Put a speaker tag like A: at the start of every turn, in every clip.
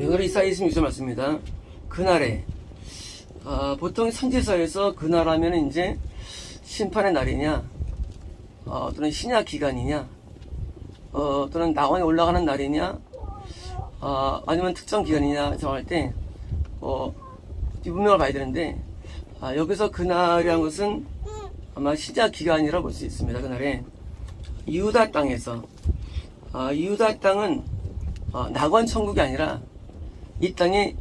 A: 오늘 이사야 26절 말씀입니다. 그날에 보통 선지서에서 그날 하면 이제 심판의 날이냐, 또는 신약 기간이냐, 또는 낙원에 올라가는 날이냐, 아니면 특정 기간이냐 정할 때 문명을 봐야 되는데, 여기서 그날이라는 것은 아마 신약 기간이라고 볼 수 있습니다. 그날에 유다 땅에서 유다 땅은 낙원 천국이 아니라 이 땅에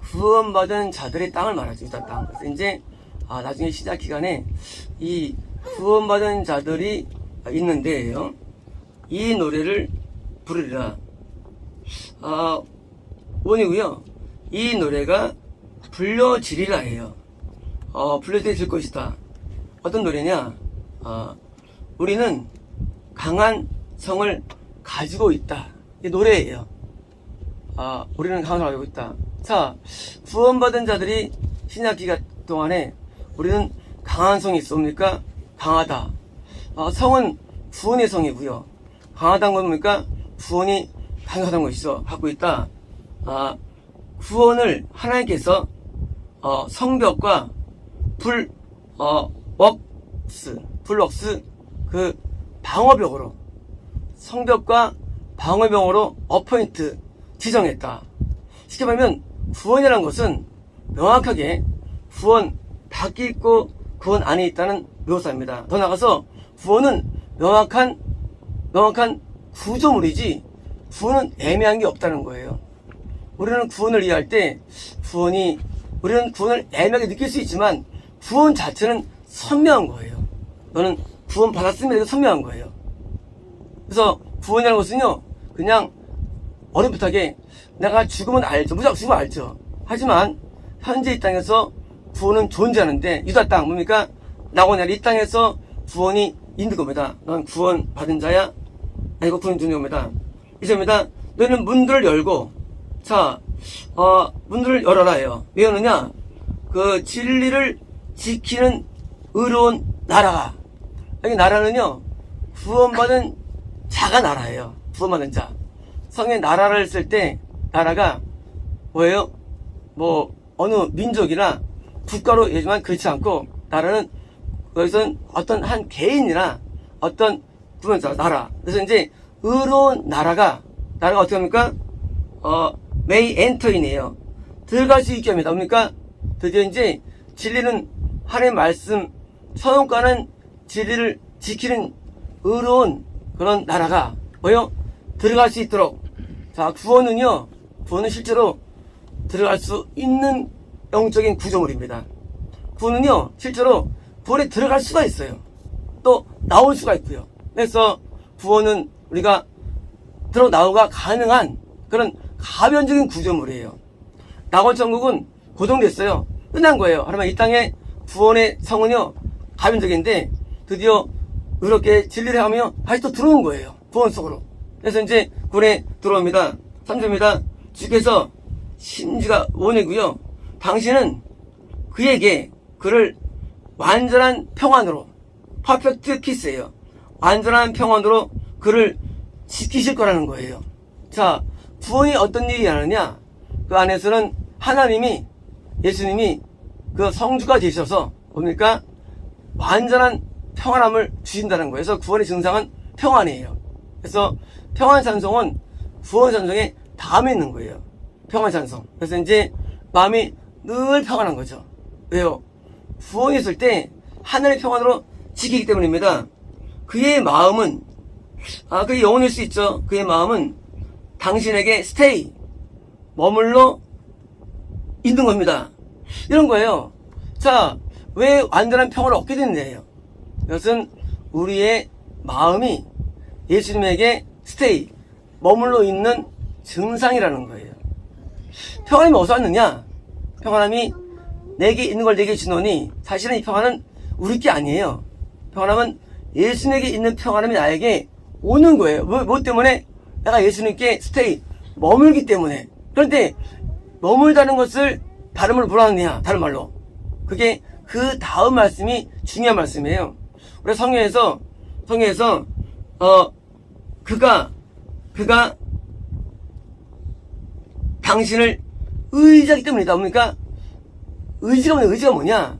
A: 구원받은 자들의 땅을 말하죠. 유다 땅. 그래서 이제 나중에 시작 기간에 이 구원받은 자들이 있는데요, 이 노래를 부르리라. 원이고요. 이 노래가 불려지리라 해요. 불려질 것이다. 어떤 노래냐? 우리는 강한 성을 가지고 있다. 이 노래예요. 우리는 강한 성을 가지고 있다. 자, 구원받은 자들이 신약 기간 동안에 우리는 강한 성이 있습니까? 강하다. 성은 구원의 성이고요. 강하다는 건 뭡니까? 구원이 강하다는 것이죠. 갖고 있다. 구원을 하나님께서 성벽과 불웍스 그 방어벽으로, 성벽과 방어벽으로 어포인트 지정했다. 쉽게 말하면 구원이라는 것은 명확하게 구원 밖에 있고 구원 안에 있다는 묘사입니다. 더 나아가서 구원은 명확한 구조물이지 구원은 애매한 게 없다는 거예요. 우리는 구원을 이해할 때 우리는 구원을 애매하게 느낄 수 있지만 구원 자체는 선명한 거예요. 너는 구원 받았으면 이렇게 선명한 거예요. 그래서 구원이라는 것은요, 그냥 어렴풋하게 내가 죽으면 알죠. 무조건 죽으면 알죠. 하지만 현재 이 땅에서 구원은 존재하는데, 유다 땅 뭡니까? 낙원이 이 땅에서 구원이 있는 겁니다. 넌 구원 받은 자야? 아니고 구원 주는 겁니다. 이제입니다. 너희는 문들을 열고, 자, 문들을 열어라 해요. 왜 여느냐? 그 진리를 지키는 의로운 나라가, 여기 나라는요, 구원받은 자가 나라예요. 구원받은 자. 성의 나라를 쓸 때 나라가 뭐예요? 어느 민족이나 국가로 얘기지만 그렇지 않고, 나라는 여기서는 어떤 한 개인이나 어떤 구원자 나라. 그래서 이제 의로운 나라가 어떻게 합니까? may enter in이에요. 들어갈 수 있게 합니다. 뭡니까? 드디어 이제 진리는 하나님의 말씀, 서론과는 진리를 지키는 의로운 그런 나라가 뭐예요? 들어갈 수 있도록. 자, 구원은 실제로 들어갈 수 있는 영적인 구조물입니다. 구원은요, 실제로 구원에 들어갈 수가 있어요. 또 나올 수가 있고요. 그래서 구원은 우리가 나오가 가능한 그런 가변적인 구조물이에요. 낙원 천국은 고정됐어요. 끝난 거예요. 하지만 이 땅의 구원의 성은요, 가변적인데 드디어 의롭게 진리를 하며 다시 또 들어온 거예요. 구원 속으로. 그래서 이제 구원에 들어옵니다. 3절입니다. 주께서 심지가 원이고요. 당신은 그를 완전한 평안으로, 퍼펙트 피스예요. 완전한 평안으로 그를 지키실 거라는 거예요. 자, 구원이 어떤 일이 하느냐? 그 안에서는 하나님이, 예수님이 그 성주가 되셔서 뭡니까? 완전한 평안함을 주신다는 거예요. 그래서 구원의 증상은 평안이에요. 그래서 평안 찬송은 구원 찬송의 다음에 있는 거예요. 평안 찬송. 그래서 이제 마음이 늘 평안한 거죠. 왜요? 구원이 있을 때 하늘의 평안으로 지키기 때문입니다. 그의 마음은, 그게 영원일 수 있죠. 그의 마음은 당신에게 스테이, 머물러 있는 겁니다. 이런 거예요. 자, 왜 완전한 평안을 얻게 되느냐예요. 이것은 우리의 마음이 예수님에게 스테이, 머물러 있는 증상이라는 거예요. 평안이 어디서 왔느냐? 평안함이 내게 있는 걸 내게 주노니, 사실은 이 평안은 우리 게 아니에요. 평안함은 예수님에게 있는 평안함이 나에게 오는 거예요. 뭐 때문에? 내가 예수님께 스테이, 머물기 때문에. 그런데 머물다는 것을 다른 말로 뭐라 하느냐? 다른 말로. 그게 그 다음 말씀이 중요한 말씀이에요. 우리 성경에서 그가 당신을 의지하기 때문이다. 뭡니까? 의지가 뭐냐?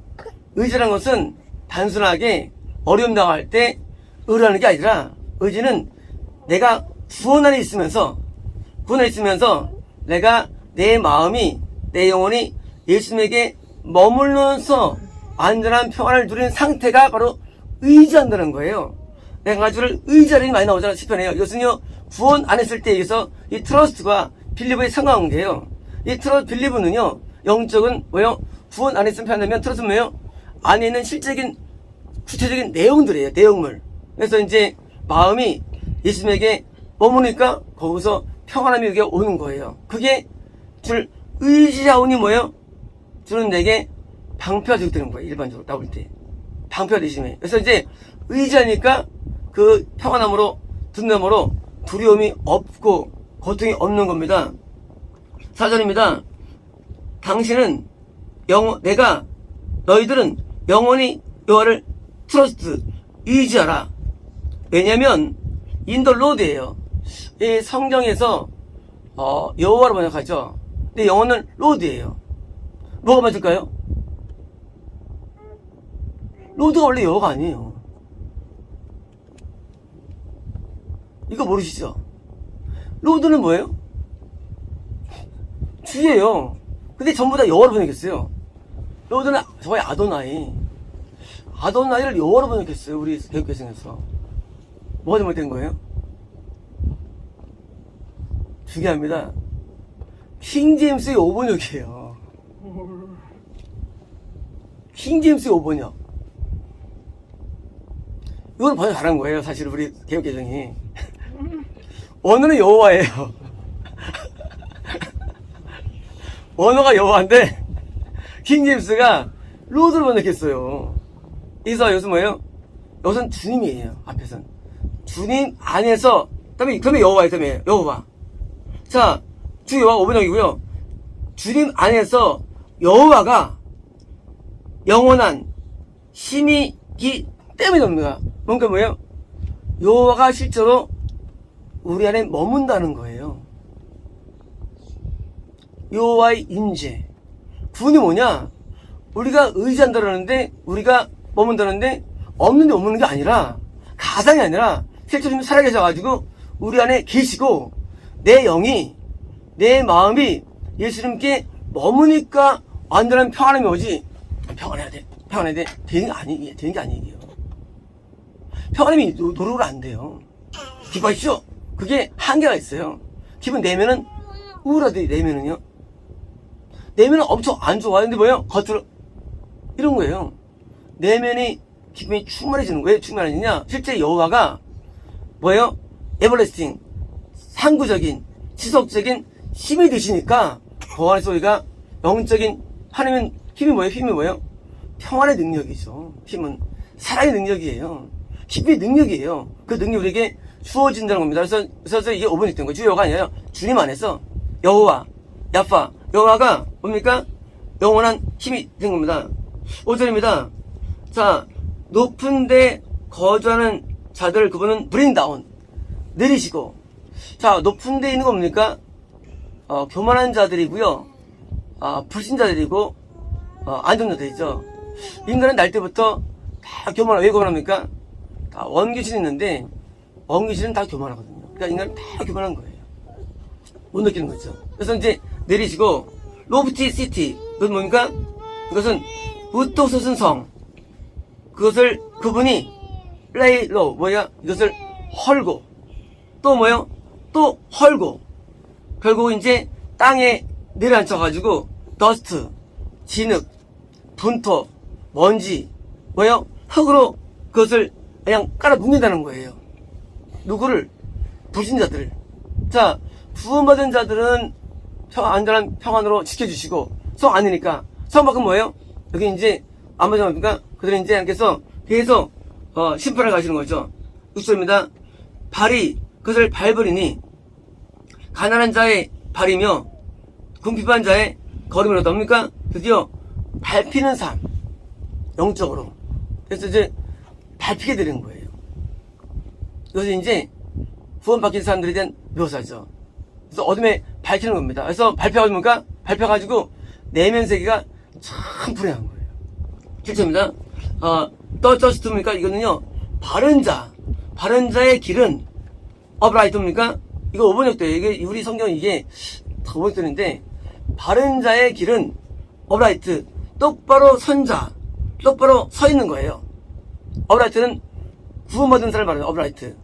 A: 의지라는 것은 단순하게 어려움 당할 때 의뢰하는 게 아니라, 의지는 내가 구원 안에 있으면서 내가 내 마음이, 내 영혼이 예수님에게 머물러서 안전한 평안을 누리는 상태가 바로 의지한다는 거예요. 내가 주를 의지하는 게 많이 나오잖아, 시편에요. 이것은요, 구원 안 했을 때에 의해서 이 트러스트와 빌리브의 상관관계예요. 이 빌리브는요, 영적은 뭐예요? 구원 안 했으면 표현하면 트러스트는 뭐예요? 안에 있는 실적인 구체적인 내용들이에요. 내용물. 그래서 이제 마음이 예수님에게 머무니까 거기서 평안함이 여기에 오는 거예요. 그게 줄 의지하오니 뭐예요? 주는 내게 방패가 되는 거예요. 일반적으로 나올 때 방패가 되시면. 그래서 이제 의지하니까 그 평안함으로, 든든함으로 두려움이 없고 고통이 없는 겁니다. 4절입니다. 당신은 너희들은 영원히 여호와를 트러스트, 의지하라. 왜냐면 인더 로드예요. 이 성경에서 여호와로 번역하죠. 근데 영어는 로드예요. 뭐가 맞을까요? 로드가 원래 여호와가 아니에요. 이거 모르시죠? 로드는 뭐예요? 주예요. 근데 전부 다 여호와로 번역했어요. 로드는 저의 아도나이를 여호와로 번역했어요. 우리 개혁개정에서. 뭐가 잘못된 거예요? 중요합니다. 킹제임스의 5번역이에요. 킹제임스의 5번역. 이건 번역 잘한 거예요. 사실 우리 개혁개정이. 언어는 여호와예요. 언어가 여호와인데 킹제임스가 로드로 번역했어요. 그래서 여기서 뭐예요? 여기서는 주님이에요. 앞에서는 주님 안에서, 그러면 여호와예요. 여호와. 자, 주 여호와 5번역이고요. 주님 안에서 여호와가 영원한 힘이기 때문입니다. 뭔가 뭐예요? 여호와가 실제로 우리 안에 머문다는 거예요. 여호와의 임재. 구원이 뭐냐? 우리가 의지한다는데, 우리가 머문다는데, 없는데 머무는 게 아니라, 가상이 아니라 실제로 살아계셔가지고 우리 안에 계시고, 내 영이, 내 마음이 예수님께 머무니까 완전한 평안함이 오지. 평안해야 돼. 되는 게 아니에요. 평안함이 노력으로 안 돼요. 기뻐하십시오. 그게 한계가 있어요. 기분 내면은 우울하대. 내면은 엄청 안 좋아요. 근데 뭐예요? 겉으로 이런 거예요. 내면이 기분이 충만해지는 거예요. 왜 충만해지냐? 실제 여호와가 뭐예요? 에버레스팅, 상구적인, 지속적인 힘이 되시니까 그 안에서 우리가 영적인 하나님 힘이 뭐예요? 평안의 능력이죠. 힘은 사랑의 능력이에요. 기쁨의 능력이에요. 그 능력이 우리에게 주어진다는 겁니다. 그래서 이게 5번이 된 거예요. 주 여호가 아니라 주님 안에서 여호와, 야파, 여호와가 뭡니까? 영원한 힘이 된 겁니다. 5절입니다. 자, 높은 데 거주하는 자들, 그분은 브링다운, 내리시고. 자, 높은 데 있는 거 뭡니까? 교만한 자들이고요. 불신자들이고, 안정자들이죠. 인간은 날 때부터 다 왜 교만합니까? 다 원귀신이 있는데, 원귀신은 다 교만하거든요. 그러니까 인간은 다 교만한 거예요. 못 느끼는 거죠. 그래서 이제 내리시고, 로프티 시티. 그것은 뭡니까? 그것은 우토 솟은 성. 그분이 플레이 로, 이것을 헐고, 또 또 헐고, 결국 이제 땅에 내려앉혀가지고, 더스트, 진흙, 분토, 먼지, 흙으로 그것을 그냥 깔아 뭉긴다는 거예요. 누구를? 불신자들을. 자, 구원받은 자들은 안전한 평안으로 지켜주시고, 성 아니니까. 성 밖은 뭐예요? 여기 이제, 아마존입니까? 그들은 이제 이렇게서 계속, 심판을 가시는 거죠. 6절입니다. 발이 그것을 밟으리니, 가난한 자의 발이며, 궁핍한 자의 걸음이라 뭡니까? 드디어 밟히는 삶. 영적으로. 그래서 이제, 밟히게 되는 거예요. 이것이 이제, 구원받긴 사람들에 대한 묘사죠. 그래서 어둠에 밝히는 겁니다. 그래서 발표하면 뭡니까? 발표가지고 내면 세계가 참 불행한 거예요. 7초입니다. 떠저스트입니까? 이거는요, 바른 자의 길은 upright입니까? 이거 5번 역대예요. 이게 우리 성경 이게 5번 역대인데, 바른 자의 길은 upright, 똑바로 선자, 똑바로 서 있는 거예요. upright는 구원받은 사람을 말하는 upright.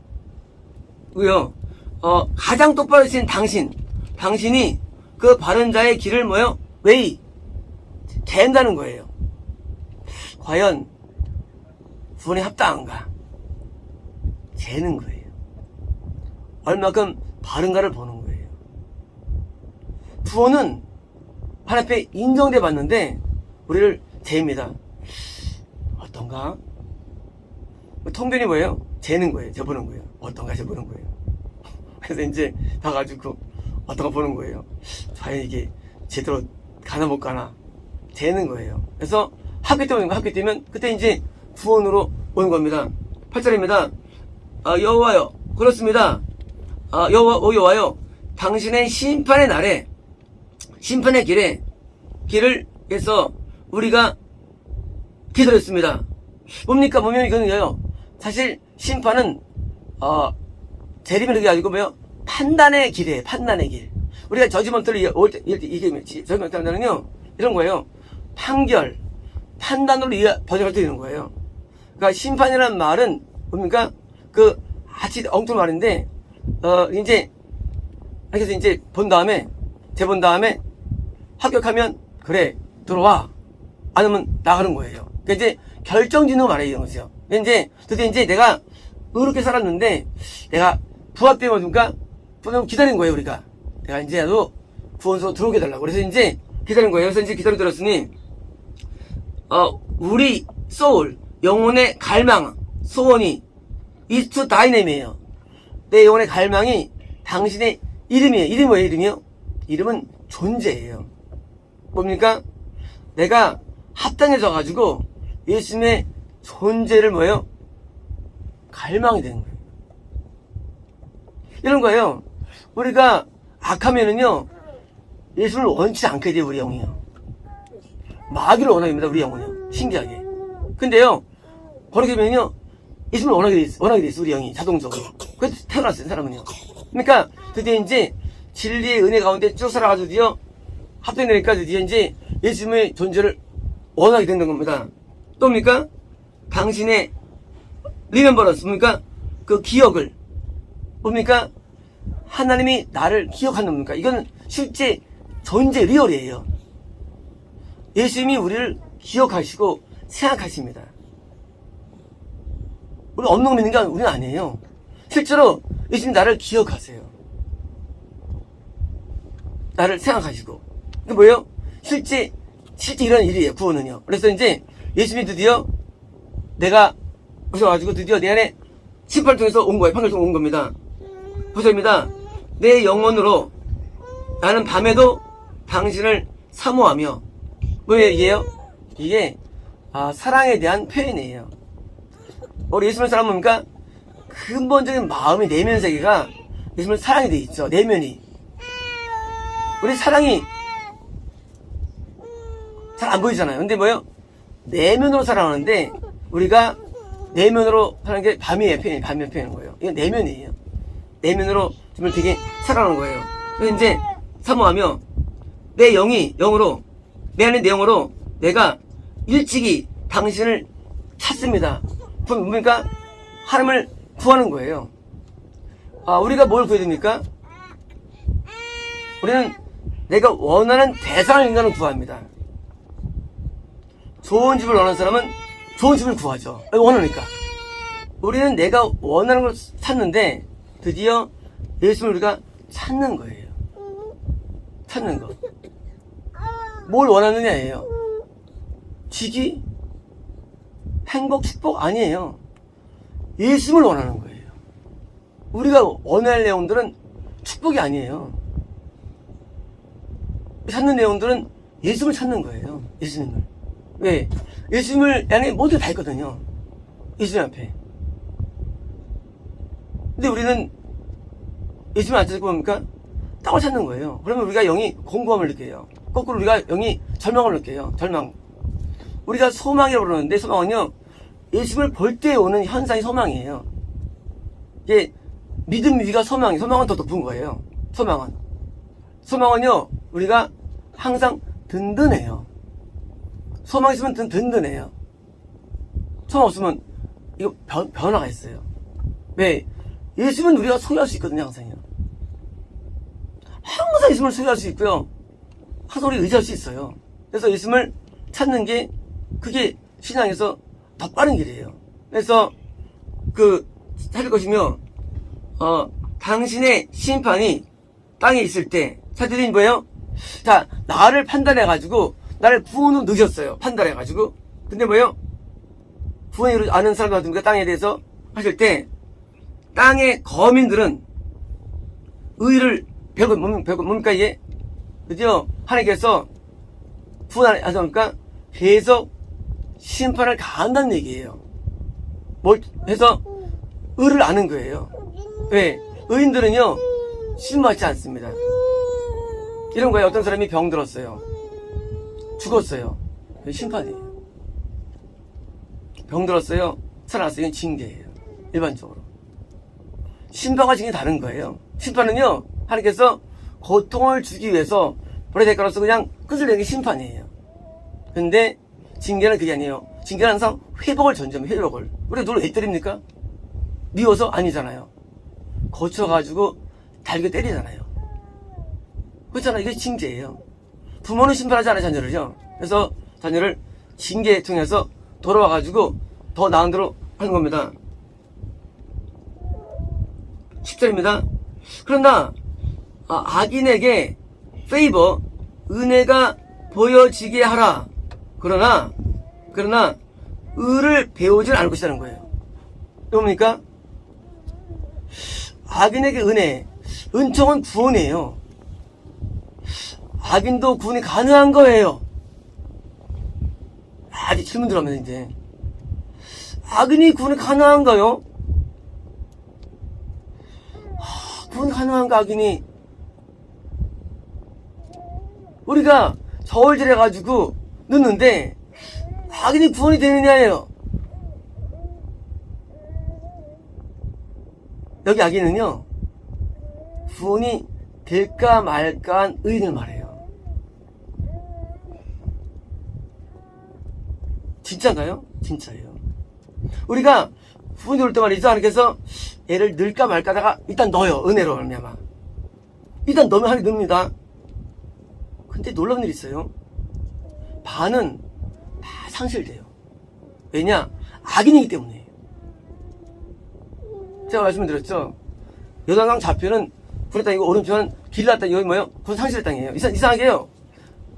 A: 그고요, 가장 똑바로 신 당신이 그 바른 자의 길을 뭐요? way, 갠다는 거예요. 과연 구원에 합당한가? 재는 거예요. 얼마큼 바른가를 보는 거예요. 구원은 하나님 앞에 인정돼 봤는데 우리를 재입니다. 어떤가? 통변이 뭐예요? 재는 거예요. 재보는 거예요. 어떤가 재보는 거예요. 그래서 이제 봐가지고 어떤가 보는 거예요. 과연 이게 제대로 가나 못 가나 재는 거예요. 그래서 학교 때 오는 거, 학교 때면 그때 이제 구원으로 오는 겁니다. 8절입니다. 여호와여, 그렇습니다. 여호와여, 당신의 심판의 날에, 심판의 길을 해서 우리가 기다렸습니다. 뭡니까? 보면 이거는요, 사실 심판은 재림이 그게 아니고 뭐요? 판단의 길이에요. 판단의 길. 우리가 저지먼트를 이게 저지먼트는요, 이런 거예요. 판단으로 번역할 때 이런 거예요. 그러니까 심판이라는 말은 뭡니까? 그 아치 엉뚱한 말인데 이제 그래서 이제 재본 다음에 합격하면 그래 들어와, 안 하면 나가는 거예요. 그러니까 이제 결정짓는 말이에요, 이런 거죠. 이제 드디어 이제 내가 의롭게 살았는데 내가 부합되면 뭡니까? 기다린 거예요, 우리가. 내가 이제 나도 구원소로 들어오게 해달라고. 그래서 이제 기다린 거예요. 그래서 이제 기다렸으니 우리 소울, 영혼의 갈망, 소원이 is to dy이에요. 내 영혼의 갈망이 당신의 이름이에요. 이름이 뭐예요? 이름이요? 이름은 존재예요. 뭡니까? 내가 합당해져 가지고 예수님의 존재를 뭐예요? 갈망이 되는 거예요. 이런 거예요. 우리가 악하면은요, 예수를 원치 않게 돼요, 우리 영이요. 마귀를 원하게 됩니다, 우리 영혼이요. 신기하게. 근데요, 그렇게 되면요, 예수를 원하게 돼 있어, 우리 영이. 자동적으로. 그래서 태어났어요, 사람은요. 그러니까, 드디어 이제, 진리의 은혜 가운데 쭉 살아가지고 드디어, 합당되니까 드디어 이제, 예수님의 존재를 원하게 된다는 겁니다. 또입니까? 당신의, 리멤버런스, 뭡니까? 그 기억을, 뭡니까? 하나님이 나를 기억하는 겁니까? 이건 실제 존재 리얼이에요. 예수님이 우리를 기억하시고 생각하십니다. 우리 없는 거 믿는 게 우리는 아니에요. 실제로 예수님이 나를 기억하세요. 나를 생각하시고. 이게 뭐예요? 실제 이런 일이에요, 구원은요. 그래서 이제 예수님이 드디어 내가 오셔가지고 드디어 내 안에 심판을 통해서 온 거예요. 판결을 통해서 온 겁니다. 보십니다. 내 영혼으로 나는 밤에도 당신을 사모하며, 뭐예요? 이게 사랑에 대한 표현이에요. 우리 예수님을 사랑합니까? 근본적인 마음의 내면 세계가 예수님을 사랑이 돼 있죠. 내면이. 우리 사랑이 잘 안 보이잖아요. 근데 뭐예요? 내면으로 사랑하는데 우리가 내면으로 사랑하는 게 밤이에요. 밤에 표현하는 거예요. 이건 내면이에요. 내면으로 정말 되게 사랑하는 거예요. 그래서 이제 사모하며 내 영으로 내 안에 내 영으로 내가 일찍이 당신을 찾습니다. 뭡니까? 하나님을 구하는 거예요. 우리가 뭘 구해야 됩니까? 우리는 내가 원하는 대상을 인간은 구합니다. 좋은 집을 원하는 사람은 좋은 집을 구하죠. 원하니까. 우리는 내가 원하는 걸 찾는데 드디어 예수님을 우리가 찾는 거예요. 찾는 거. 뭘 원하느냐예요. 지기? 행복, 축복? 아니에요. 예수님을 원하는 거예요. 우리가 원할 내용들은 축복이 아니에요. 찾는 내용들은 예수님을 찾는 거예요. 예수님을. 왜? 예수님을 안에 모두 다 있거든요. 예수님 앞에. 근데 우리는 예수님 안 찾고 뭡니까? 떡을 찾는 거예요. 그러면 우리가 영이 공고함을 느껴요. 거꾸로 우리가 영이 절망을 느껴요. 절망. 우리가 소망이라고 그러는데 소망은요, 예수님을 볼 때 오는 현상이 소망이에요. 이게 믿음 위가 소망이, 소망은 더 높은 거예요. 소망은요, 우리가 항상 든든해요. 소망 있으면 든든해요. 소망 없으면 이거 변화가 있어요. 왜? 예수님은 우리가 소유할 수 있거든요, 항상요. 항상 예수님을 소유할 수 있고요. 항상 우리 의지할 수 있어요. 그래서 예수님을 찾는 게, 그게 신앙에서 더 빠른 길이에요. 그래서 찾을 것이며, 당신의 심판이 땅에 있을 때, 사도들이 뭐예요? 자, 나를 판단해가지고, 나를 구원으로 넣으셨어요. 판단해가지고. 근데 뭐예요? 구원을 아는 사람 같으니까 땅에 대해서 하실 때, 땅의 거민들은 의를 배우고 뭡니까 이게? 그죠? 하나님께서 구원을 하십니까? 계속 심판을 가한다는 얘기예요. 뭘 해서 의를 아는 거예요. 왜? 의인들은요, 심판받지 않습니다. 이런 거예요. 어떤 사람이 병들었어요. 죽었어요. 심판이에요. 병들었어요. 살아났어요. 이건 징계예요. 일반적으로. 심판과 징계는 다른 거예요. 심판은요, 하나님께서 고통을 주기 위해서 벌의 대가로서 그냥 끝을 내는 게 심판이에요. 근데 징계는 그게 아니에요. 징계는 항상 회복을 전제합니다. 회복을. 우리가 누굴 왜 때립니까? 미워서? 아니잖아요. 고쳐가지고 달게 때리잖아요. 그렇잖아요. 이게 징계예요. 부모는 심판하지 않아요, 자녀를요. 그래서 자녀를 징계 통해서 돌아와가지고 더 나은 대로 하는 겁니다. 10절입니다. 그러나 악인에게 페이버, 은혜가 보여지게 하라. 그러나 의를 배우질 않을 것이라는 거예요. 뭡니까? 악인에게 은혜, 은총은 구원이에요. 악인도 구원이 가능한 거예요. 아직 질문 들어가면 이제, 악인이 구원이 가능한가요? 구원이 가능한가, 악인이? 우리가 저울질해가지고 넣는데 악인이 구원이 되느냐예요. 여기 악인은요, 구원이 될까 말까한 의인을 말해요. 진짜인가요? 진짜예요. 우리가 구원이 올 때 말이죠. 하나님께서 애를 넣을까 말까 하다가 일단 넣어요. 은혜로 말미암아. 일단 넣으면 하나님 넣습니다. 근데 놀라운 일이 있어요. 반은 다 상실돼요. 왜냐? 악인이기 때문에. 제가 말씀드렸죠. 요단강 좌표는 군의 땅이고 오른쪽은 길라 땅, 여기 뭐예요? 군 상실의 땅이에요. 이상하게요.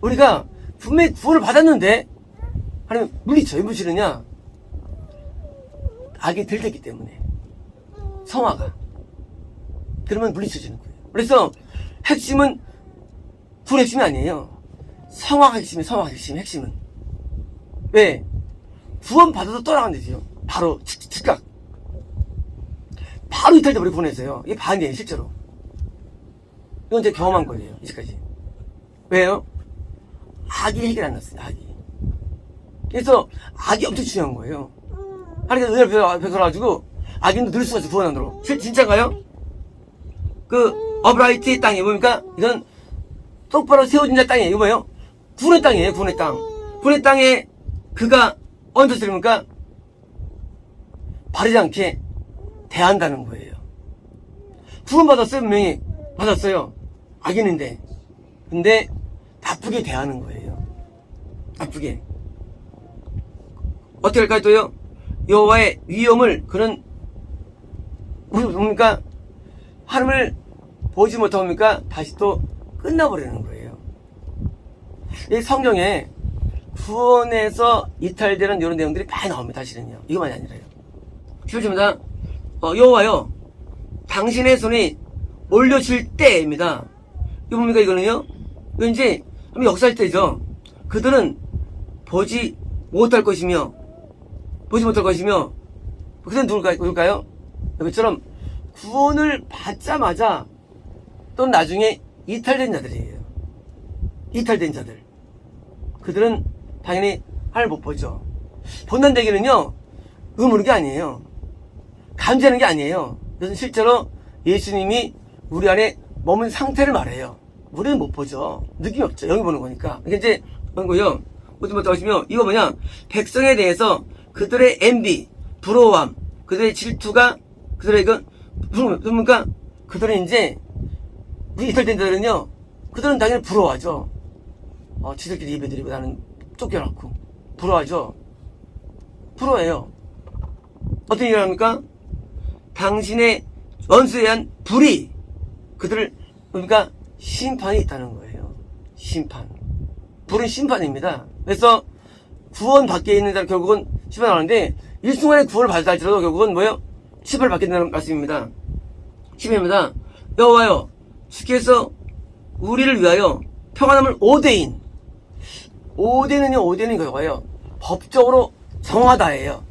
A: 우리가 분명히 구원을 받았는데 하나님 물리쳐. 왜 물리치느냐? 악이 들켰기 때문에. 성화가. 그러면 물리쳐지는 거예요. 그래서 핵심은 구원 핵심이 아니에요. 성화가 핵심이에요. 성화가 핵심은. 왜? 구원 받아도 떠나간 되죠. 바로 즉각. 바로 이탈돼 버리고 보내세요. 이게 반이에요, 실제로. 이건 제가 경험한 거예요, 이제까지. 왜요? 악이 해결 안 났어요, 악이. 그래서 악이 엄청 중요한 거예요. 하나님께서 은혜를 베풀어가지고 악인도 늘 수가 있어요, 구원안으로. 진짜인가요? 어브라이트 땅이 뭡니까? 이건 똑바로 세워진 자 땅이에요. 이거 뭐예요? 구원의 땅이에요, 구원의 땅. 구원의 땅에 그가 언제 들입니까? 바르지 않게 대한다는 거예요. 구원받았어요, 분명히. 받았어요. 악인인데. 근데 나쁘게 대하는 거예요. 나쁘게. 어떻게 할까요, 또요? 여호와의 위엄을 그는 뭡니까? 하나님을 보지 못하고 뭡니까? 다시 또 끝나버리는 거예요. 이 성경에 구원에서 이탈되는 이런 내용들이 많이 나옵니다, 사실은요. 이것만이 아니라요. 11절입니다. 여호와여, 당신의 손이 올려질 때입니다. 이거 뭡니까, 이거는요? 이거 이제, 역사할 때죠. 그들은 보지 못할 것이며, 그들은 누굴까요? 여기처럼 구원을 받자마자, 또는 나중에 이탈된 자들이에요. 이탈된 자들. 그들은 당연히 하나님을 못 보죠. 본난 되기는요, 의무는 게 아니에요. 감지하는 게 아니에요. 이것은 실제로 예수님이 우리 안에 머문 상태를 말해요. 우리는 못 보죠. 느낌이 없죠. 여기 보는 거니까. 이게 이제 그런 거요. 어떤 것도 하시면 이거 뭐냐? 백성에 대해서 그들의 envy, 부러워함, 그들의 질투가 그들의 그러니까 그들은 이제 우리 이탈된 자들은요. 그들은 당연히 부러워하죠. 지들끼리 예배드리고 나는 쫓겨났고 부러워하죠. 부러워해요. 어떤 얘기를 합니까? 당신의 원수에 대한 불이 그들을 그러니까 심판이 있다는 거예요. 심판. 불은 심판입니다. 그래서 구원 밖에 있는 자는 결국은 심판하는데 일순간에 구원을 받았다 할지라도 결국은 뭐예요? 심판을 받게 된다는 말씀입니다. 10회입니다. 여호와여 주께서 우리를 위하여 평안함을 5대인 5대는 이거예요. 법적으로 정하다예요.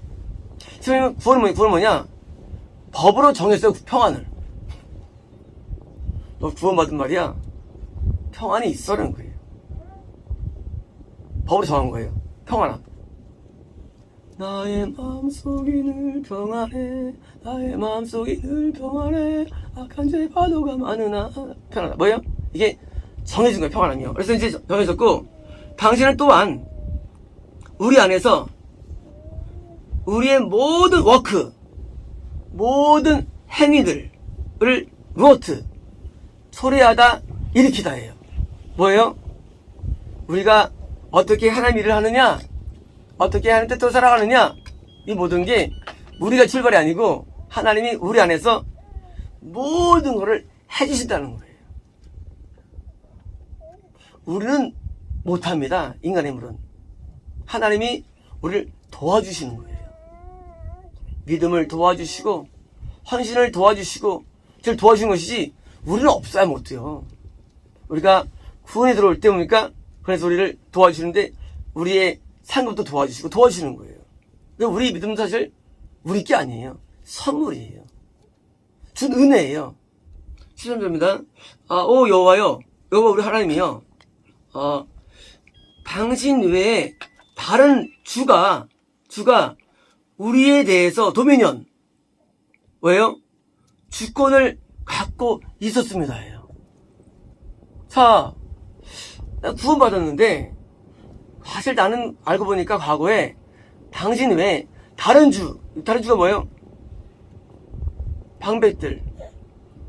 A: 지금 구원은 뭐냐? 법으로 정했어요. 평안을. 너 구원받은 말이야. 평안이 있어라는 거예요. 법으로 정한 거예요. 평안함. 나의 마음속이 늘 평안해. 나의 마음속이 늘 평안해. 악한 죄 파도가 많으나 평안하다. 뭐예요? 이게 정해진 거예요. 평안함이요. 그래서 이제 정해졌고 당신은 또한 우리 안에서 우리의 모든 워크, 모든 행위들을 루어트, 초래하다, 일으키다예요. 뭐예요? 우리가 어떻게 하나님 일을 하느냐, 어떻게 하나님 뜻대로 살아가느냐, 이 모든 게 우리가 출발이 아니고 하나님이 우리 안에서 모든 것을 해주신다는 거예요. 우리는 못합니다. 인간의 힘으로는. 하나님이 우리를 도와주시는 거예요. 믿음을 도와주시고 헌신을 도와주시고 저를 도와주는 것이지 우리는 없어야 못해요. 우리가 구원에 들어올 때 보니까 그래서 우리를 도와주시는데 우리의 상급도 도와주시고 도와주시는 거예요. 우리 믿음은 사실 우리 게 아니에요. 선물이에요. 준 은혜예요. 13절입니다. 오 여호와여, 여호와 우리 하나님이요. 당신 외에 다른 주가 우리에 대해서 도미니언 왜요? 주권을 갖고 있었습니다예요. 자, 나 구원받았는데 사실 나는 알고 보니까 과거에 당신 외에 다른 주가 뭐예요? 방백들,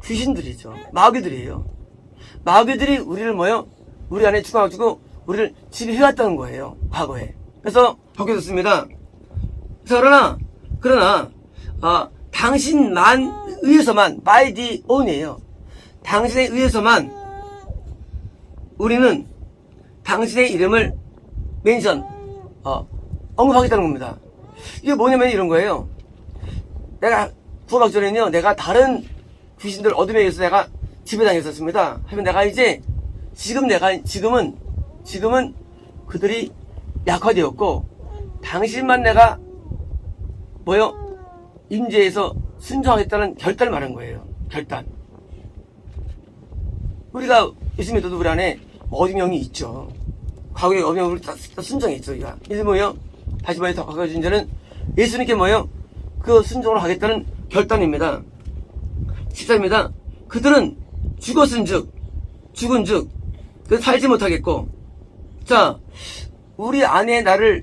A: 귀신들이죠. 마귀들이에요. 마귀들이 우리를 뭐예요? 우리 안에 죽어가지고 우리를 지배해왔다는 거예요. 과거에. 그래서 적혀졌습니다. 그러나 당신만 의해서만 by the own이에요. 당신에 의해서만 우리는 당신의 이름을 멘션 언급하겠다는 겁니다. 이게 뭐냐면 이런 거예요. 내가 구원받기 전에는요, 내가 다른 귀신들 어둠에 의해서 내가 지배당했었습니다. 하면 내가 이제 지금은 그들이 약화되었고 당신만 내가 뭐요? 임재해서 순종하겠다는 결단을 말한 거예요. 결단. 우리가 예수 믿어도 우리 안에 어둠형이 있죠. 과거에 어둠형을 다 순종했죠. 우리가. 이제 뭐예요? 다시 말해 더 가까워진 자는 예수님께 뭐예요? 그 순종을 하겠다는 결단입니다. 14입니다. 그들은 죽은즉 그 살지 못하겠고, 자, 우리 안에 나를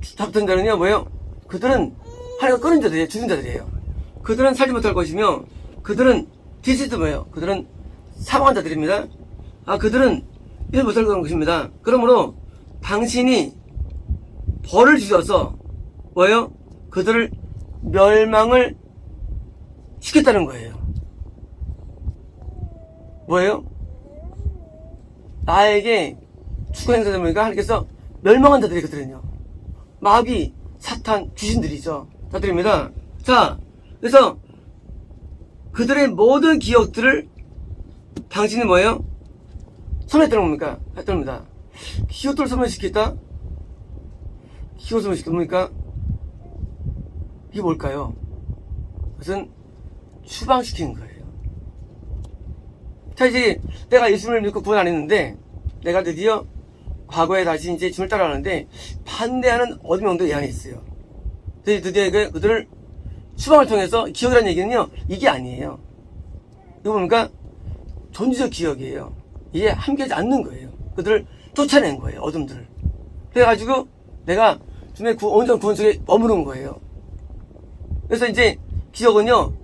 A: 잡던 자는요, 뭐예요? 그들은 하나가 끊은 자들이에요. 죽은 자들이에요. 그들은 살지 못할 것이며, 그들은 디시드 뭐예요? 그들은 사망한 자들입니다. 그들은 일 못할 것입니다. 그러므로 당신이 벌을 주셔서 뭐예요? 그들을 멸망을 시켰다는 거예요. 뭐예요? 나에게 축구 행사를 보니까 하나님께서 멸망한 자들이 그들은요. 마귀, 사탄, 귀신들이죠. 자들입니다. 자, 그래서 그들의 모든 기억들을 당신이 뭐예요? 소멸했다는 겁니까? 했다는 겁니다. 기억들을 소멸시켰다? 기억 소멸시켰다 뭡니까? 이게 뭘까요? 그것은 추방시키는 거예요. 자, 이제 내가 예수님을 믿고 구원 안 했는데, 내가 드디어 과거에 다시 이제 주님을 따라가는데, 반대하는 어둠의 영도 이 안에 있어요. 드디어 그들을 추방을 통해서, 기억이라는 얘기는요, 이게 아니에요. 이거 뭡니까? 존재적 기억이에요. 이게 함께하지 않는 거예요. 그들을 쫓아낸 거예요, 어둠들을. 그래가지고, 내가 주님의 온전 구원 속에 머무른 거예요. 그래서 이제 기억은요,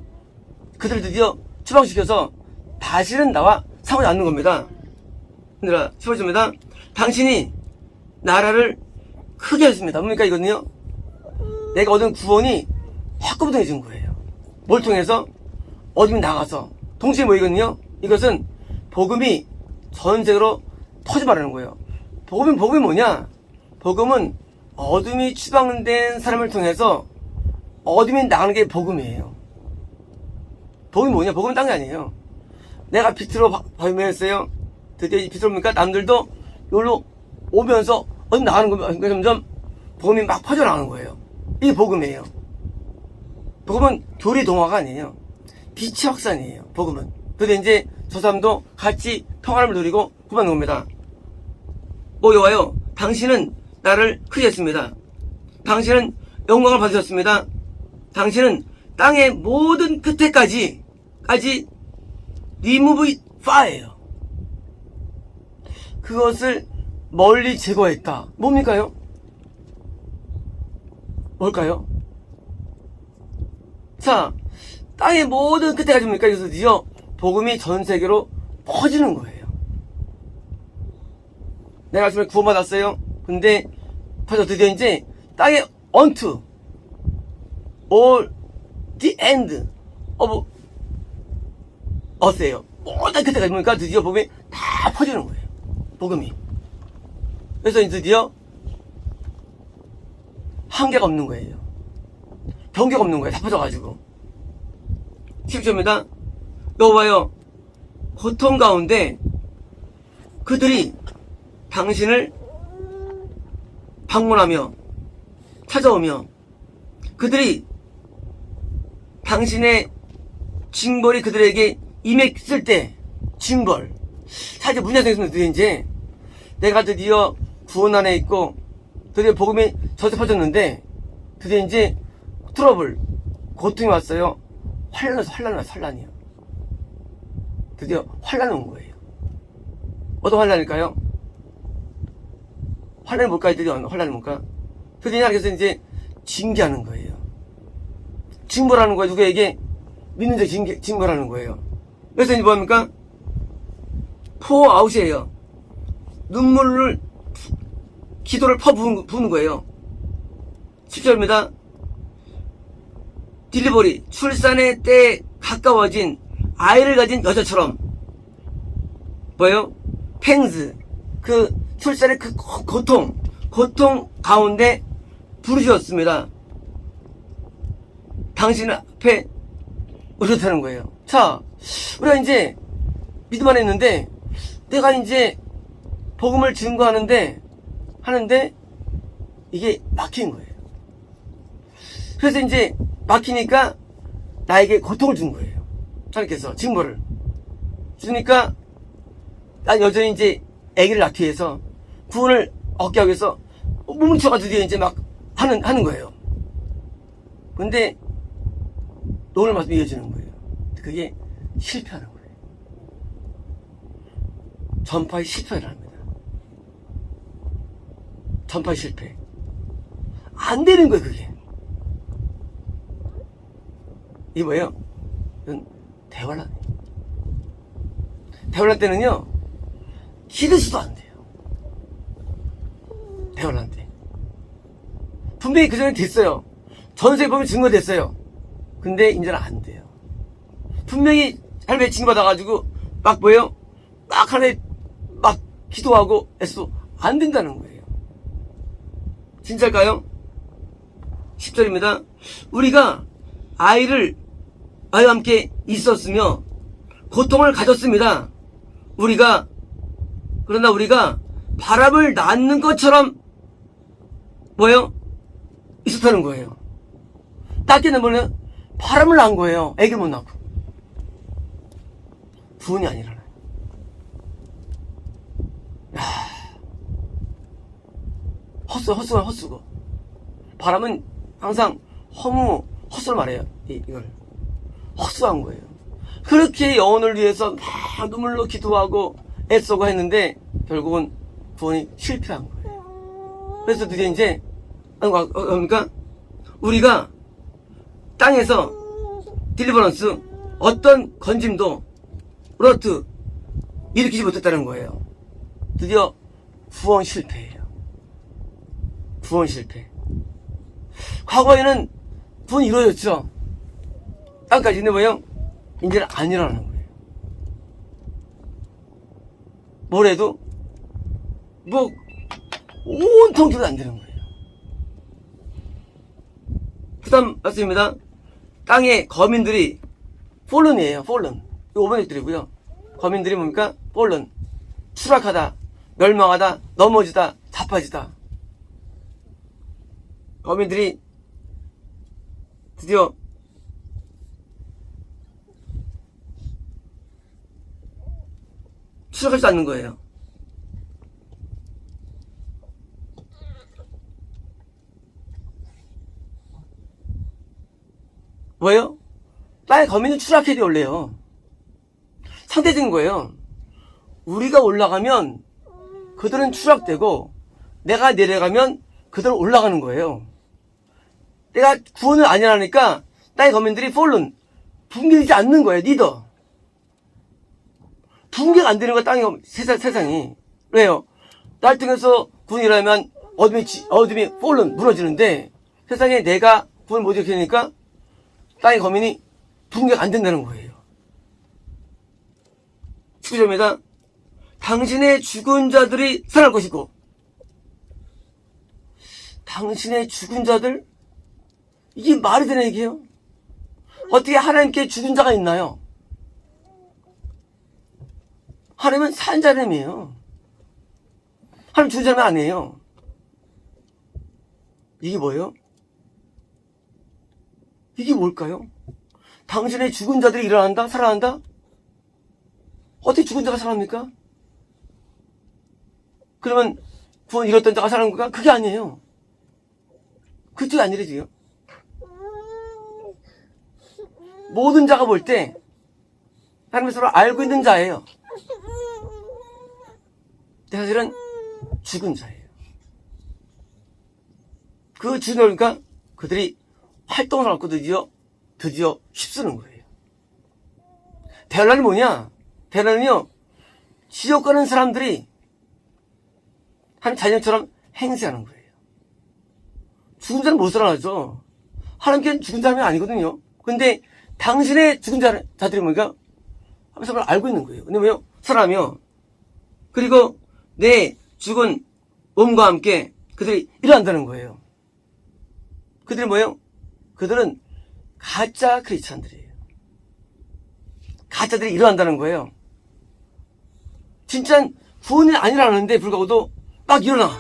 A: 그들을 드디어 추방시켜서 다시는 나와 상관이 않는 겁니다. 얘들아, 15절입니다. 당신이 나라를 크게 했습니다. 뭡니까 이거는요? 내가 얻은 구원이 화끈해진 거예요. 뭘 통해서? 어둠이 나가서. 동시에 뭐 이거는요? 이것은 복음이 전 세계로 터져 말하는 거예요. 복음이 뭐냐? 복음은 어둠이 추방된 사람을 통해서 어둠이 나가는 게 복음이에요. 복음이 뭐냐? 복음은 딴 게 아니에요. 내가 빛으로 발명했어요. 드디어 이 빛으로 오니까 남들도 여기로 오면서 어둠 나가는 거면 점점 복음이 막 퍼져나가는 거예요. 이게 복음이에요. 복음은 교리 동화가 아니에요. 빛의 확산이에요. 복음은. 그래서 이제 저 사람도 같이 평안을 누리고 구받는 겁니다. 여호와여, 당신은 나를 크게 했습니다. 당신은 영광을 받으셨습니다. 당신은 땅의 모든 끝에까지 remove fire예요. 그것을 멀리 제거했다. 뭡니까요? 뭘까요? 자, 땅의 모든 끝에까지 뭡니까? 그래서 드디어 복음이 전 세계로 퍼지는 거예요. 내가 지금 구원받았어요. 근데 벌써 드디어 이제 땅의 unto all the end of earth예요. 모든 끝에까지 보니까 드디어 복음이 다 퍼지는 거예요. 복음이. 그래서 드디어 한계가 없는 거예요. 경계가 없는 거예요. 다 퍼져가지고. 10절입니다. 여호와여, 고통 가운데 그들이 당신을 방문하며 찾아오며 그들이 당신의 징벌이 그들에게 임했을 때 징벌. 사실 문제가 생겼습니다. 드디어 이제 내가 드디어 구원 안에 있고 드디어 복음이 저한테 퍼졌는데 드디어 이제 트러블, 고통이 왔어요. 환란이요. 드디어 환란이 온 거예요. 어떤 환란일까요? 환란이 뭘까요? 드디어 환란이 뭘까? 드디어 하나님께서 이제 징계하는 거예요. 징벌하는 거예요. 누구에게? 믿는 자 징벌하는 거예요. 그래서 이제 뭐합니까? pour out이에요. 눈물을, 기도를 부는 거예요. 10절입니다. 딜리버리, 출산의 때에 가까워진 아이를 가진 여자처럼 뭐예요? 팽즈, 그 출산의 그 고통 가운데 부르짖었습니다. 당신 앞에 의젓하는 거예요. 자, 우리가 이제 믿음 안에 있는데 내가 이제 복음을 증거하는데 하는데 이게 막힌 거예요. 그래서 이제 막히니까 나에게 고통을 준 거예요. 하나님께서 징벌을 주니까 난 여전히 이제 아기를 낳기 위해서 구원을 얻게 하기 위해서 뭉쳐가지고 드디어 이제 막 하는 거예요. 근데 오늘 말씀 이어지는 거예요. 그게 실패하는 거예요. 전파의 실패를 합니다. 전파의 실패. 안 되는 거예요, 그게. 이게 뭐예요? 이건 대환란이에요. 대환란 때는요, 기도수도 안 돼요. 대환란 때. 분명히 그전에 됐어요. 전세에 보면 증거됐어요. 근데 이제는 안 돼요. 분명히 하나님의 징받아가지고 막 뭐예요? 막 하나님 막 기도하고 애써도 안 된다는 거예요. 진짜일까요? 10절입니다. 우리가 아이와 함께 있었으며 고통을 가졌습니다. 그러나 우리가 바람을 낳는 것처럼 뭐예요? 있었다는 거예요. 낳기는 뭐냐? 바람을 낳은 거예요. 애기를 못 낳고. 구원이 안 일어나요. 헛수고. 바람은 항상 헛수를 말해요. 이걸. 헛수한 거예요. 그렇게 영혼을 위해서 막 눈물로 기도하고 애쓰고 했는데 결국은 구원이 실패한 거예요. 그래서 드디어 이제 그러니까 우리가 땅에서 딜리버런스 어떤 건짐도 로트 일으키지 못했다는 거예요. 드디어 구원 실패예요. 구원 실패. 과거에는 구원이 이루어졌죠. 땅까지. 근데 뭐예요? 이제는 안 일어나는 거예요. 뭘 해도 뭐 온통 기도 안 되는 거예요. 그 다음 말씀입니다. 땅의 거민들이 폴른이에요. 폴른. 이거 5번에 드리고요. 거민들이 뭡니까? 폴른. 추락하다, 멸망하다, 넘어지다, 자빠지다. 거민들이 드디어 추락하지 않는 거예요. 뭐예요? 땅의 거민은 추락해야 돼, 원래요. 상대적인 거예요. 우리가 올라가면 그들은 추락되고 내가 내려가면 그들은 올라가는 거예요. 내가 구원을 안 일하니까 땅의 거민들이 폴른, 붕괴되지 않는 거예요. 리더. 붕괴가 안 되는 거야, 세상이. 왜요? 날 통해서 구원이 일하면 어둠이 폴른, 무너지는데 세상에 내가 구원을 못 일으키니까 땅의 거민이 붕괴가 안 된다는 거예요. 19절입니다. 당신의 죽은 자들이 살아날 것이고. 당신의 죽은 자들? 이게 말이 되나 얘기예요? 어떻게 하나님께 죽은 자가 있나요? 하나님은 산 자람이에요. 하나님 죽은 자람이 아니에요. 이게 뭐예요? 이게 뭘까요? 당신의 죽은 자들이 일어난다? 살아난다? 어떻게 죽은 자가 살아납니까? 그러면 구원 잃었던 자가 살아난 건가? 그게 아니에요. 그쪽이 아니래지요. 모든 자가 볼 때 하나님의 서로 알고 있는 자예요. 사실은 죽은 자예요. 그 죽은 자니까 그들이 활동을 하고 드디어 휩쓰는 거예요. 대란이 뭐냐? 대란은요, 지옥 가는 사람들이 한 자녀처럼 행세하는 거예요. 죽은 자는 못 살아나죠. 하나님께는 죽은 사람이 아니거든요. 근데 당신의 죽은 자들이 뭔가 하나님을 알고 있는 거예요. 근데 뭐요? 살아나며 그리고 내 죽은 몸과 함께 그들이 일어난다는 거예요. 그들이 뭐예요? 그들은 가짜 크리스찬들이에요. 가짜들이 일어난다는 거예요. 진짜 구원이 아니라는데 불구하고도 막 일어나.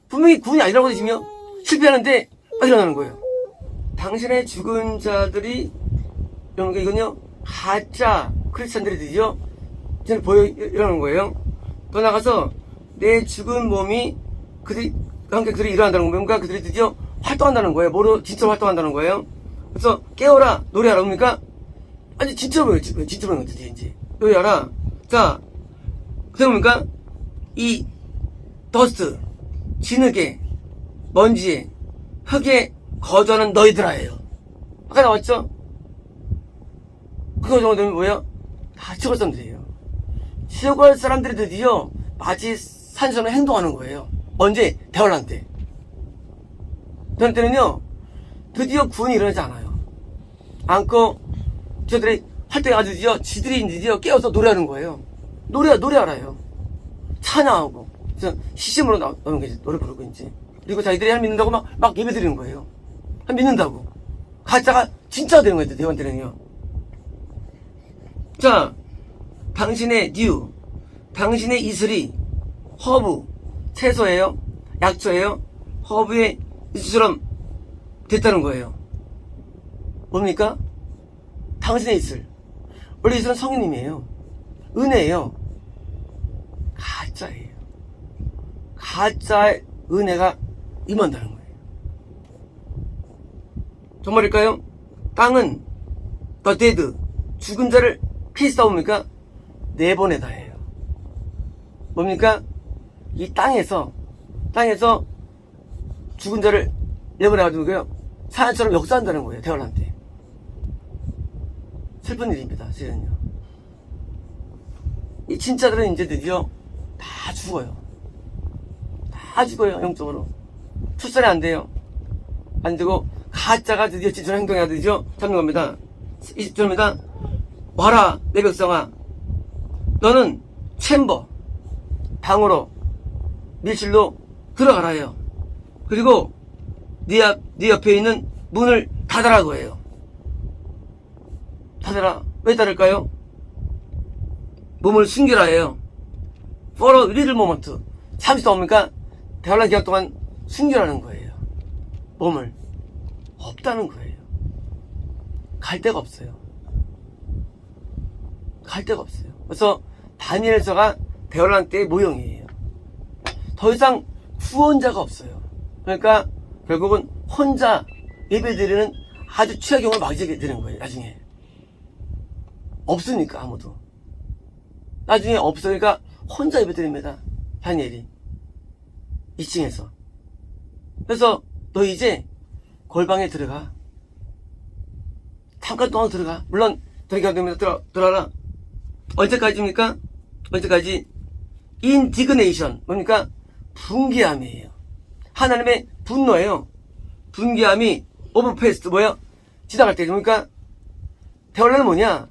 A: 분명히 구원이 아니라고 되시며 실패하는데 막 일어나는 거예요. 당신의 죽은 자들이 이러니까 이건요 가짜 크리스찬들이 드디어 일어나는 거예요. 더 나가서 내 죽은 몸이 그들이 일어난다는 거예요. 뭔가 그들이 드디어 활동한다는 거예요. 뭐로 진짜로 활동한다는 거예요. 그래서 깨어라 노래하라 뭡니까? 아니 진짜로 보여요. 진짜로 보여요. 드디어 이제 노래하라. 자, 그게 뭡니까? 이 더스트 진흙에 먼지에 흙에 거주하는 너희들아예요. 아까 나왔죠? 그거 정도면 뭐예요? 다 지옥 갈 사람들이에요. 지옥 갈 사람들이 드디어 마치 산처럼 행동하는 거예요. 언제? 대환란 때. 대환란 때는요 드디어 구원이 일어나지 않아요. 않고 저들이 활동해가지고 지들이 드디어 깨어서 노래하는 거예요. 노래 알아요. 찬양하고 그래서 시심으로 나오는 거지. 노래 부르고 이제 그리고 자기들이 하나님 믿는다고 막 예배 드리는 거예요. 하나님 믿는다고. 가짜가 진짜가 되는 거예요. 대환 때는요. 자, 당신의 당신의 이슬이 허브 채소예요. 약초예요. 허브의 이슬처럼 됐다는 거예요. 뭡니까? 당신의 이슬. 원래 이슬은 성령님이에요. 은혜예요. 가짜예요. 가짜의 은혜가 임한다는 거예요. 정말일까요? 땅은 the dead, 죽은 자를 피스다 뭡니까? 내보내다 해요. 뭡니까? 이 땅에서 죽은 자를 내보내가지고요, 사람처럼 역사한다는 거예요. 대환란 때. 슬픈 일입니다. 실은요. 이 진짜들은 이제 드디어 다 죽어요. 다 죽어요. 영적으로. 출산이 안 돼요. 안 되고 가짜가 드디어 진짜로 행동해야 드디어 잡는 겁니다. 20절입니다. 와라 내 백성아, 너는 챔버 방으로 밀실로 들어가라 해요. 그리고 네 옆에 있는 문을 닫으라고 해요. 닫으라. 왜 닫을까요? 몸을 숨기라 해요. For a little moment. 잠시 동안입니까? 대환란 기간 동안 숨기라는 거예요. 몸을. 없다는 거예요. 갈 데가 없어요. 갈 데가 없어요. 그래서 다니엘서가 대환란 때의 모형이에요. 더 이상 구원자가 없어요. 그러니까 결국은 혼자 예배드리는 아주 최악의 경우를 맞이하게 되는 거예요. 나중에 없으니까 아무도. 나중에 없으니까 혼자 예배드립니다. 다니엘이 2층에서. 그래서 너 이제 골방에 들어가. 잠깐 동안 들어가. 물론 들어가야 됩니다. 들어가라. 언제까지입니까? 언제까지? 인디그네이션. 뭡니까? 분개함이에요. 하나님의 분노예요. 분개함이 오버패스트 뭐예요? 지나갈 때 뭡니까? 대환란은 뭐냐?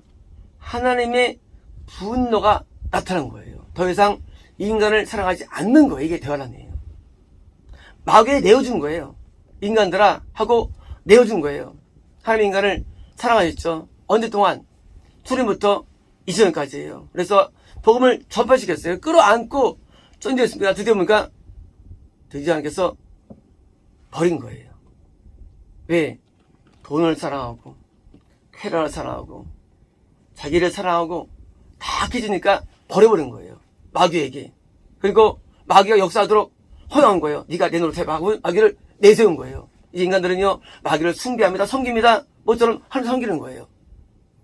A: 하나님의 분노가 나타난 거예요. 더 이상 인간을 사랑하지 않는 거예요. 이게 대환란이에요. 마귀에 내어준 거예요. 인간들아 하고 내어준 거예요. 하나님 인간을 사랑하셨죠. 언제 동안? 초림부터 이전까지예요. 그래서 복음을 전파시켰어요. 끌어안고 쫀지했습니다. 드디어 뭡니까? 드디어 하나님께서 버린 거예요. 왜? 돈을 사랑하고 쾌락을 사랑하고 자기를 사랑하고 다 깨지니까 버려버린 거예요. 마귀에게. 그리고 마귀가 역사하도록 허용한 거예요. 네가 내 노릇 해봐 하고 마귀를 내세운 거예요. 이 인간들은요, 마귀를 숭배합니다. 섬깁니다. 모처럼 하나님 섬기는 거예요.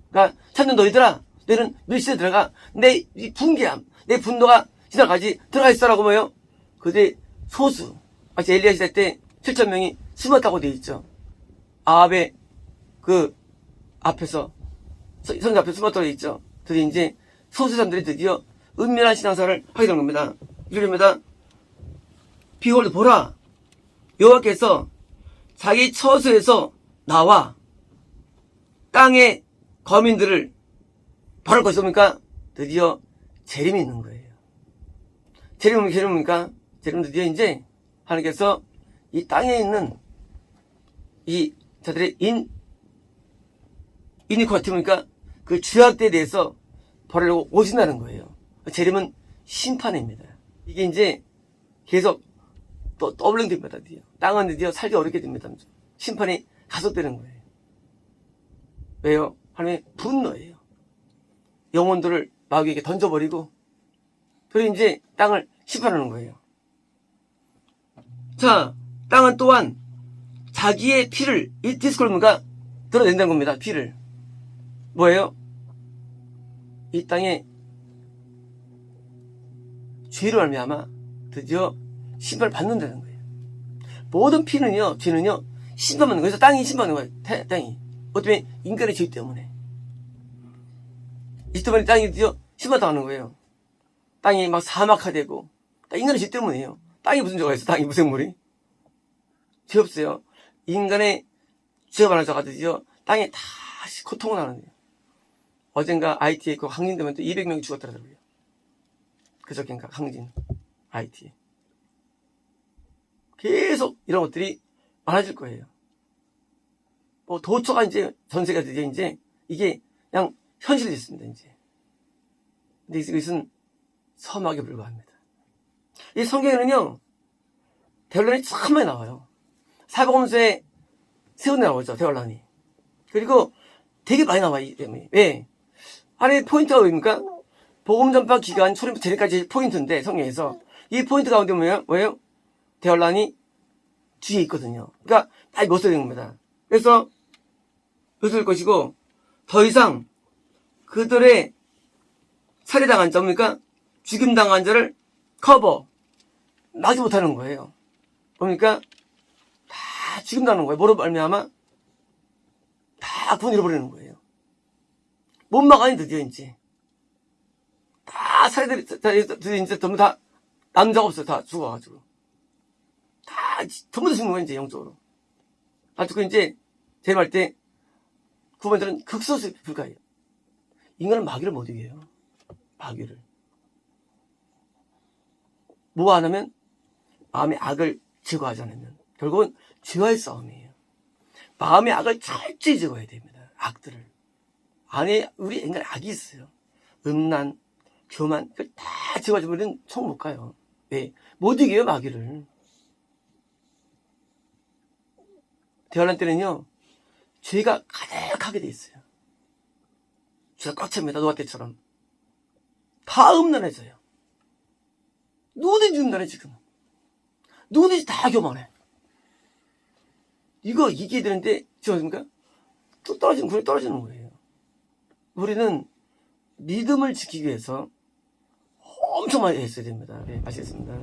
A: 그러니까 찾는 너희들아, 너희는 밀실에 들어가. 내 분개함, 내 분노가 지나가지. 들어가 있어라고 뭐예요? 그들이 소수. 마치 엘리야 시대 때 7,000명이 숨었다고 되어 있죠. 아합의 그 앞에서, 선자 앞에 숨었다고 되어 있죠. 드디어 이제 소수 사람들이 드디어 은밀한 신앙생활을 하게 된 겁니다. 이러입니다. 비홀드 보라, 여호와께서 자기 처소에서 나와 땅의 거민들을 벌할 것이 뭡니까? 드디어 재림이 있는 거예요. 재림은 뭡니까? 재림은 드디어 이제 하나님께서 이 땅에 있는 이 자들의 이니퀄리티 뭡니까? 그 죄악에 대해서 벌하려고 오신다는 거예요. 재림은 심판입니다. 이게 이제 계속 또 더블링됩니다. 드디어. 땅은 드디어 살기 어렵게 됩니다. 심판이 가속되는 거예요. 왜요? 하나님의 분노예요. 영혼들을 마귀에게 던져버리고, 그리고 이제 땅을 심판하는 거예요. 자, 땅은 또한 자기의 피를, 이 디스콜문가 드러낸다는 겁니다. 피를. 뭐예요? 이 땅에 죄로 말미암아 드디어 심판을 받는다는 거예요. 모든 피는요, 죄는요, 심판받는 거예요. 그래서 땅이 심판받는 거예요. 땅이. 어떻게 인간의 죄 때문에. 이 때문에 땅이 드디어 심판당하는 거예요. 땅이 막 사막화되고, 인간의 죄 때문이에요. 땅이 무슨 죄가 있어? 땅이 무생물이? 죄 없어요. 인간의 죄가 많은 자가 드디어 땅에 다시 고통을 하는 거예요. 어젠가 IT에 그 항진되면 또 200명이 죽었더라고요. 그저께인가 항진 IT에. 계속 이런 것들이 많아질 거예요. 뭐 도처가 이제 전세가 드디어 이제 이게 그냥 현실이 됐습니다. 이제. 근데 이것은 서막에 불과합니다. 이 성경에는요, 대환란이 참 많이 나와요. 사복음서에 세운 데 나오죠, 대환란이. 그리고 되게 많이 나와요, 이 때문에. 왜? 하나의 포인트가 뭡니까? 복음 전파 기간 초림부터 재림까지 포인트인데 성경에서 이 포인트 가운데 뭐예요? 대환란이 뒤에 있거든요. 그러니까 다 못 써야 되는 겁니다. 그래서 못쓸 것이고 더 이상 그들의 살해당한 자, 뭡니까? 죽임당한 자를 커버 막지 못하는 거예요. 뭡니까? 다 죽임당하는 거예요. 뭐로 말미암아? 다 구원 잃어버리는 거예요. 못 막아니 드디어 이제 다 살해들이 이제 전부 다 남자가 없어요. 다 죽어가지고 다 전부 다 죽는 거예요. 이제 영적으로. 아주 이제 제가 할 때 구원자는 극소수 불가해요. 인간은 마귀를 못 이겨요. 마귀를. 뭐 안 하면 마음의 악을 제거하지 않으면 결국은 죄와의 싸움이에요. 마음의 악을 철저히 제거해야 됩니다. 악들을. 안에 우리 인간에 악이 있어요. 음란, 교만, 그걸 다 제거하지면 총 못 가요. 왜? 못 이겨요, 마귀를. 대환란 때는요, 죄가 가득하게 돼 있어요. 죄가 꽉 찹니다. 노아 때처럼. 다 음란해져요. 누구든지 음란해, 지금. 누구든지 다 교만해. 이거 이겨야 되는데, 지금 어떻습니까? 또 군이 떨어지는 거예요. 우리는 믿음을 지키기 위해서 엄청 많이 했어야 됩니다. 네, 아시겠습니다.